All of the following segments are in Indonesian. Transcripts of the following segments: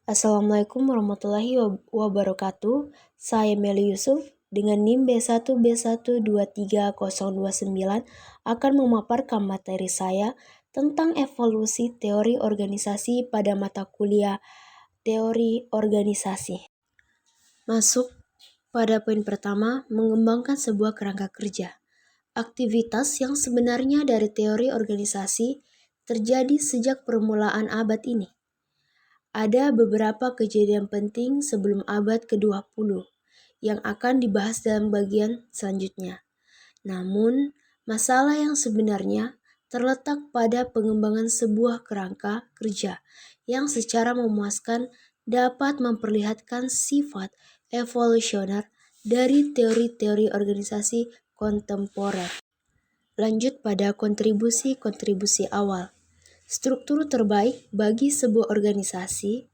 Assalamualaikum warahmatullahi wabarakatuh. Saya Meli Yusuf dengan NIM B1B1230029 akan memaparkan materi saya tentang evolusi teori organisasi pada mata kuliah Teori Organisasi. Masuk pada poin pertama, mengembangkan sebuah kerangka kerja. Aktivitas yang sebenarnya dari teori organisasi terjadi sejak permulaan abad ini. Ada beberapa kejadian penting sebelum abad ke-20 yang akan dibahas dalam bagian selanjutnya. Namun, masalah yang sebenarnya terletak pada pengembangan sebuah kerangka kerja yang secara memuaskan dapat memperlihatkan sifat evolusioner dari teori-teori organisasi kontemporer. Lanjut pada kontribusi awal. Struktur terbaik bagi sebuah organisasi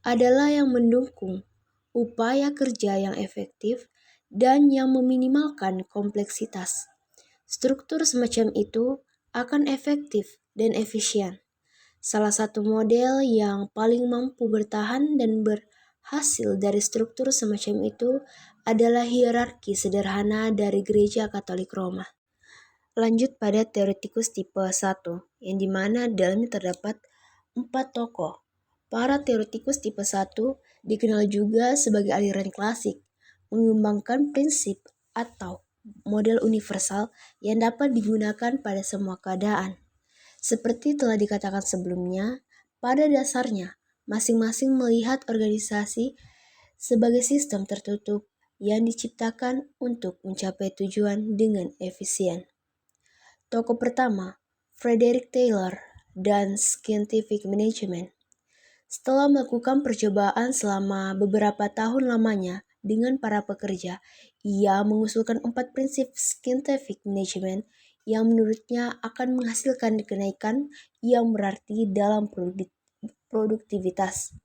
adalah yang mendukung upaya kerja yang efektif dan yang meminimalkan kompleksitas. Struktur semacam itu akan efektif dan efisien. Salah satu model yang paling mampu bertahan dan berhasil dari struktur semacam itu adalah hierarki sederhana dari Gereja Katolik Roma. Lanjut pada teoretikus tipe 1, yang dimana dalamnya terdapat 4 tokoh. Para teoretikus tipe 1 dikenal juga sebagai aliran klasik, mengembangkan prinsip atau model universal yang dapat digunakan pada semua keadaan. Seperti telah dikatakan sebelumnya, pada dasarnya masing-masing melihat organisasi sebagai sistem tertutup yang diciptakan untuk mencapai tujuan dengan efisien. Tokoh pertama, Frederick Taylor dan Scientific Management. Setelah melakukan percobaan selama beberapa tahun lamanya dengan para pekerja, ia mengusulkan 4 prinsip Scientific Management yang menurutnya akan menghasilkan kenaikan yang berarti dalam produktivitas.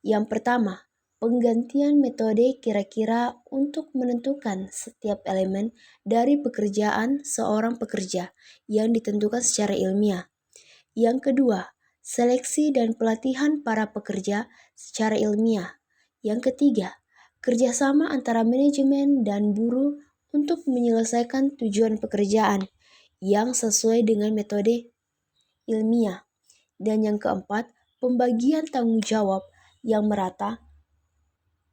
Yang pertama, penggantian metode kira-kira untuk menentukan setiap elemen dari pekerjaan seorang pekerja yang ditentukan secara ilmiah. Yang kedua, seleksi dan pelatihan para pekerja secara ilmiah. Yang ketiga, kerjasama antara manajemen dan buruh untuk menyelesaikan tujuan pekerjaan yang sesuai dengan metode ilmiah. Dan yang keempat, pembagian tanggung jawab yang merata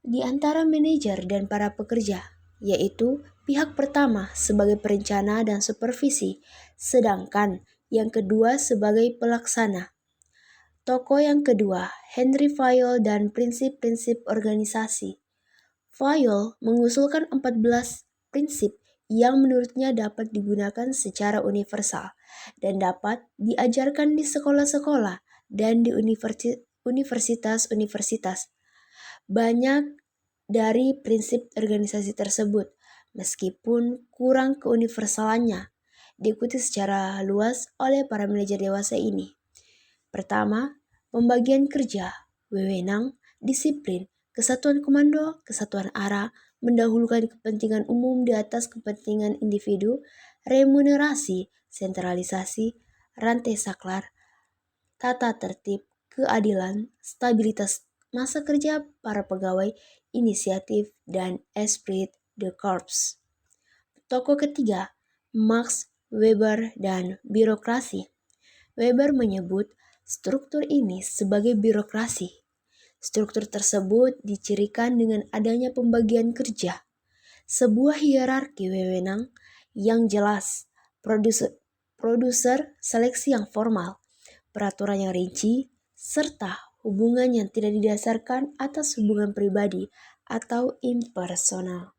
di antara manajer dan para pekerja, yaitu pihak pertama sebagai perencana dan supervisi, sedangkan yang kedua sebagai pelaksana. Tokoh yang kedua, Henry Fayol dan prinsip-prinsip organisasi. Fayol mengusulkan 14 prinsip yang menurutnya dapat digunakan secara universal dan dapat diajarkan di sekolah-sekolah dan di universitas-universitas. Banyak dari prinsip organisasi tersebut, meskipun kurang keuniversalannya, diikuti secara luas oleh para manajer dewasa ini. Pertama, pembagian kerja, wewenang, disiplin, kesatuan komando, kesatuan arah, mendahulukan kepentingan umum di atas kepentingan individu, remunerasi, sentralisasi, rantai saklar, tata tertib, keadilan, stabilitas masa kerja para pegawai, inisiatif, dan esprit de corps. Tokoh ketiga, Max Weber dan birokrasi. Weber menyebut struktur ini sebagai birokrasi. Struktur tersebut dicirikan dengan adanya pembagian kerja, sebuah hierarki wewenang yang jelas, produser seleksi yang formal, peraturan yang rinci, serta hubungan yang tidak didasarkan atas hubungan pribadi atau impersonal.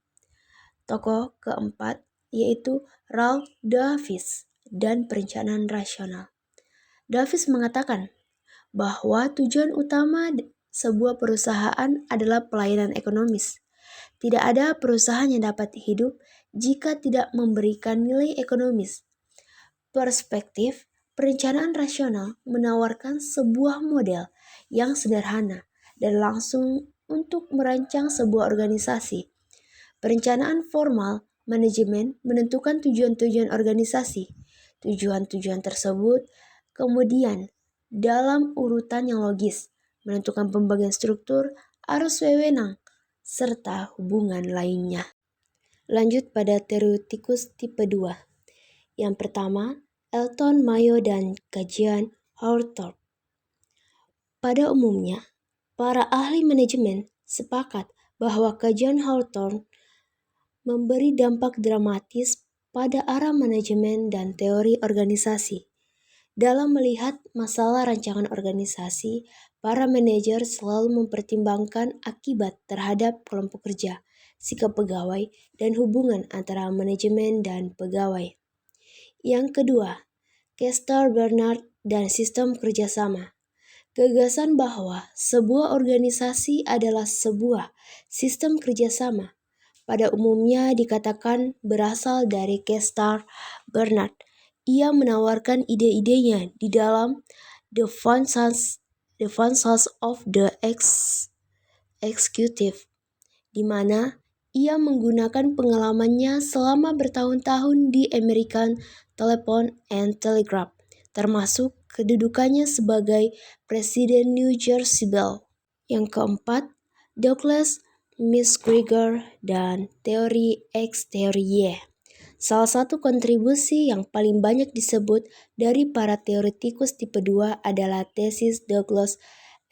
Tokoh keempat yaitu Ralph Davis dan perencanaan rasional. Davis mengatakan bahwa tujuan utama sebuah perusahaan adalah pelayanan ekonomis. Tidak ada perusahaan yang dapat hidup jika tidak memberikan nilai ekonomis. Perspektif perencanaan rasional menawarkan sebuah model yang sederhana dan langsung untuk merancang sebuah organisasi. Perencanaan formal manajemen menentukan tujuan-tujuan organisasi. Tujuan-tujuan tersebut kemudian dalam urutan yang logis menentukan pembagian struktur, arus wewenang, serta hubungan lainnya. Lanjut pada teoretikus tipe 2. Yang pertama, Elton, Mayo, dan kajian Hawthorne. Pada umumnya, para ahli manajemen sepakat bahwa kajian Hawthorne memberi dampak dramatis pada arah manajemen dan teori organisasi. Dalam melihat masalah rancangan organisasi, para manajer selalu mempertimbangkan akibat terhadap kelompok kerja, sikap pegawai, dan hubungan antara manajemen dan pegawai. Yang kedua, Kester, Bernard, dan sistem kerjasama. Gagasan bahwa sebuah organisasi adalah sebuah sistem kerjasama pada umumnya dikatakan berasal dari Kester Bernard. Ia menawarkan ide-idenya di dalam The Functions of the Executive, di mana ia menggunakan pengalamannya selama bertahun-tahun di American Telephone and Telegraph, termasuk kedudukannya sebagai Presiden New Jersey Bell. Yang keempat, Douglas McGregor dan teori X, teori Y. Salah satu kontribusi yang paling banyak disebut dari para teoretikus tipe 2 adalah tesis Douglas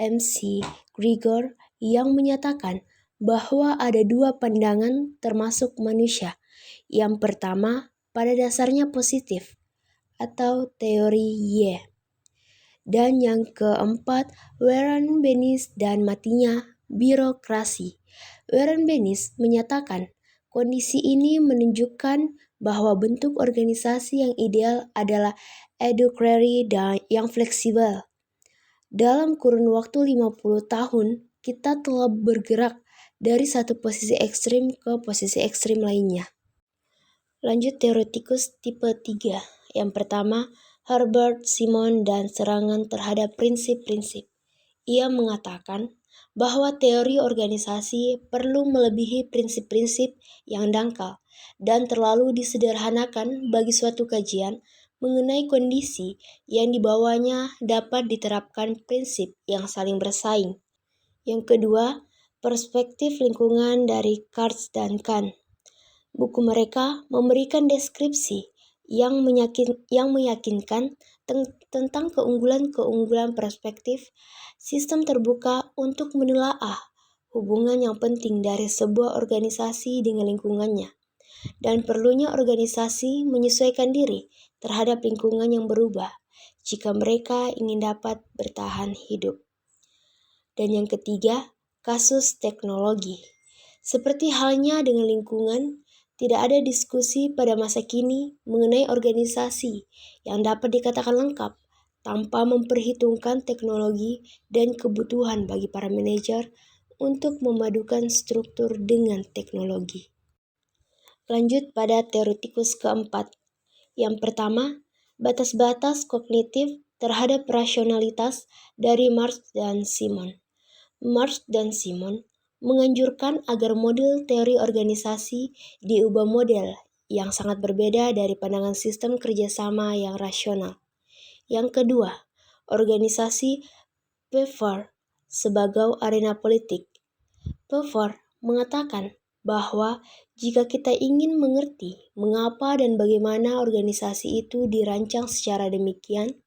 McGregor yang menyatakan bahwa ada dua pandangan termasuk manusia. Yang pertama, pada dasarnya positif, atau teori Y. Dan yang keempat, Warren Bennis dan matinya birokrasi. Warren Bennis menyatakan kondisi ini menunjukkan bahwa bentuk organisasi yang ideal adalah educatory dan yang fleksibel. Dalam kurun waktu 50 tahun, kita telah bergerak dari satu posisi ekstrim ke posisi ekstrim lainnya. Lanjut teoretikus tipe 3. Yang pertama, Herbert Simon dan serangan terhadap prinsip-prinsip. Ia mengatakan bahwa teori organisasi perlu melebihi prinsip-prinsip yang dangkal dan terlalu disederhanakan bagi suatu kajian mengenai kondisi yang dibawanya dapat diterapkan prinsip yang saling bersaing. Yang kedua, perspektif lingkungan dari Katz dan Kahn. Buku mereka memberikan deskripsi yang meyakinkan tentang keunggulan-keunggulan perspektif sistem terbuka untuk menelaah hubungan yang penting dari sebuah organisasi dengan lingkungannya, dan perlunya organisasi menyesuaikan diri terhadap lingkungan yang berubah jika mereka ingin dapat bertahan hidup. Dan yang ketiga, kasus teknologi. Seperti halnya dengan lingkungan, tidak ada diskusi pada masa kini mengenai organisasi yang dapat dikatakan lengkap tanpa memperhitungkan teknologi dan kebutuhan bagi para manajer untuk memadukan struktur dengan teknologi. Lanjut pada teoretikus keempat. Yang pertama, batas-batas kognitif terhadap rasionalitas dari Marx dan Simon. Marx dan Simon menganjurkan agar model teori organisasi diubah model yang sangat berbeda dari pandangan sistem kerjasama yang rasional. Yang kedua, organisasi Pfeffer sebagai arena politik. Pfeffer mengatakan bahwa jika kita ingin mengerti mengapa dan bagaimana organisasi itu dirancang secara demikian,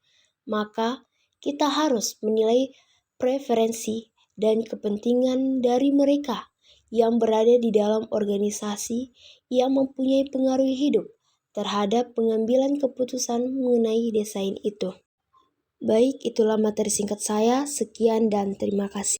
maka kita harus menilai preferensi dan kepentingan dari mereka yang berada di dalam organisasi yang mempunyai pengaruh hidup terhadap pengambilan keputusan mengenai desain itu. Baik, itulah materi singkat saya. Sekian dan terima kasih.